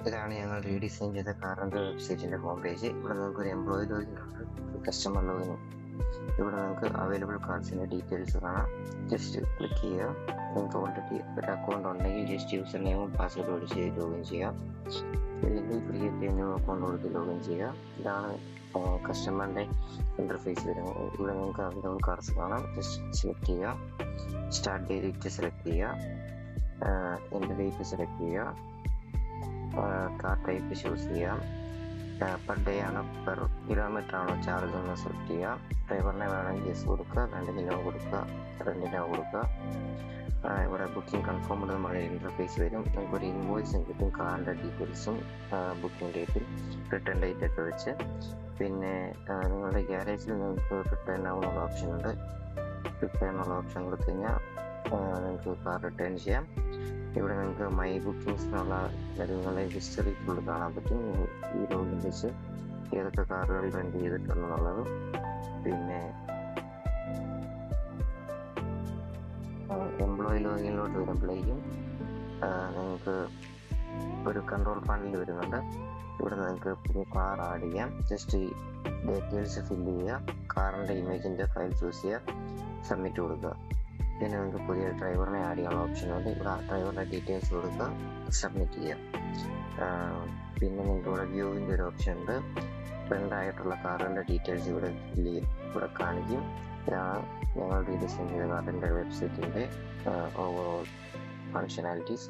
ഇതാണ് ഞങ്ങൾ റീഡിസൈൻ ചെയ്ത കാറിൻ്റെ വെബ്സൈറ്റിൻ്റെ ഹോം പേജ്. ഇവിടെ നിങ്ങൾക്ക് ഒരു എംപ്ലോയി ലോഗിൻ ഉണ്ട്, കസ്റ്റമർ ലോഗിൻ. ഇവിടെ നിങ്ങൾക്ക് അവൈലബിൾ കാർഡ്സിൻ്റെ ഡീറ്റെയിൽസ് കാണാം. ജസ്റ്റ് ക്ലിക്ക് ചെയ്യുക. നിങ്ങൾക്ക് ഓൾറെഡി ഒരു അക്കൗണ്ട് ഉണ്ടെങ്കിൽ ജസ്റ്റ് യൂസർ നെയിമും പാസ്വേഡും അടിച്ച് ലോഗിൻ ചെയ്യാം. വീണ്ടും ക്രിയേറ്റ് ചെയ്യുന്ന അക്കൗണ്ട് കൊടുത്ത് ലോഗിൻ ചെയ്യുക. ഇതാണ് കസ്റ്റമറിൻ്റെ ഇൻ്റർഫേസ് വരുന്നത്. ഇവിടെ നിങ്ങൾക്ക് അവൈലബിൾ കാർഡ്സ് കാണാം. ജസ്റ്റ് സെലക്ട് ചെയ്യുക. സ്റ്റാർട്ട് ഡേറ്റ് സെലക്ട് ചെയ്യുക. എൻ്റെ ഡേറ്റ് സെലക്ട് ചെയ്യുക. കാർ ടൈപ്പ് ചൂസ് ചെയ്യാം. പെർ ഡേ ആണോ പെർ കിലോമീറ്റർ ആണോ ചാർജ് എന്ന് സെലക്ട് ചെയ്യുക. ഡ്രൈവറിനെ വേണമെങ്കിൽ യെസ് കൊടുക്കുക, അല്ലെങ്കിൽ നോ കൊടുക്കുക, റെൻറ്റിനോ കൊടുക്കുക. ഇവിടെ ബുക്കിംഗ് കൺഫേം നമ്മുടെ ഇൻ്റർഫേസ് വരും. നമുക്കൊരു ഇൻവോയ്സും കിട്ടും, കാറിൻ്റെ ഡീറ്റെയിൽസും ബുക്കിംഗ് ഡേറ്റും റിട്ടേൺ ഡേറ്റ് ഒക്കെ വെച്ച്. പിന്നെ നിങ്ങളുടെ ഗ്യാരേജിൽ നിങ്ങൾക്ക് റിട്ടേൺ ആവുന്നുള്ള ഓപ്ഷൻ ഉണ്ട്. റിട്ടേൺ എന്നുള്ള ഓപ്ഷൻ കൊടുത്തു കഴിഞ്ഞാൽ നിങ്ങൾക്ക് കാർ റിട്ടേൺ ചെയ്യാം. ഇവിടെ നിങ്ങൾക്ക് മൈ ബുക്കിങ്സ് എന്നുള്ള നിങ്ങളുടെ ഹിസ്റ്ററി ഫുള്ള് കാണാൻ പറ്റും. ഈ ലോഗിൻ വെച്ച് ഏതൊക്കെ കാറുകൾ റെൻറ്റ് ചെയ്തിട്ടുണ്ടെന്നുള്ളത്. പിന്നെ എംപ്ലോയി ലോഗിനിലോട്ട് വരുമ്പോഴേക്കും നിങ്ങൾക്ക് ഒരു കൺട്രോൾ പാനൽ വരുന്നുണ്ട്. ഇവിടെ നിങ്ങൾക്ക് പുതിയ കാർ ആഡ് ചെയ്യാം. ജസ്റ്റ് ഈ ഡീറ്റെയിൽസ് ഫില്ല് ചെയ്യുക, കാറിൻ്റെ ഇമേജിൻ്റെ ഫയൽ ചൂസ് ചെയ്യുക, സബ്മിറ്റ് കൊടുക്കുക. പിന്നെ നിങ്ങൾക്ക് പുതിയ ഡ്രൈവറിനെ ആഡ് ചെയ്യാനുള്ള ഓപ്ഷൻ ഉണ്ട്. ഇവിടെ ആ ഡ്രൈവറിൻ്റെ ഡീറ്റെയിൽസ് കൊടുക്കുക, സബ്മിറ്റ് ചെയ്യുക. പിന്നെ നിങ്ങൾക്ക് ഇവിടെ വ്യൂവിൻ്റെ ഒരു ഓപ്ഷൻ ഉണ്ട്. ട്രെൻഡ് ആയിട്ടുള്ള കാറുകളുടെ ഡീറ്റെയിൽസ് ഇവിടെ ഫില്ല് ചെയ്യും, ഇവിടെ കാണിക്കും. ഇതാണ് ഞങ്ങൾ റീഡിസൈൻ ചെയ്ത കാറിൻ്റെ വെബ്സൈറ്റിൻ്റെ ഓവറോൾ ഫങ്ഷനാലിറ്റീസ്.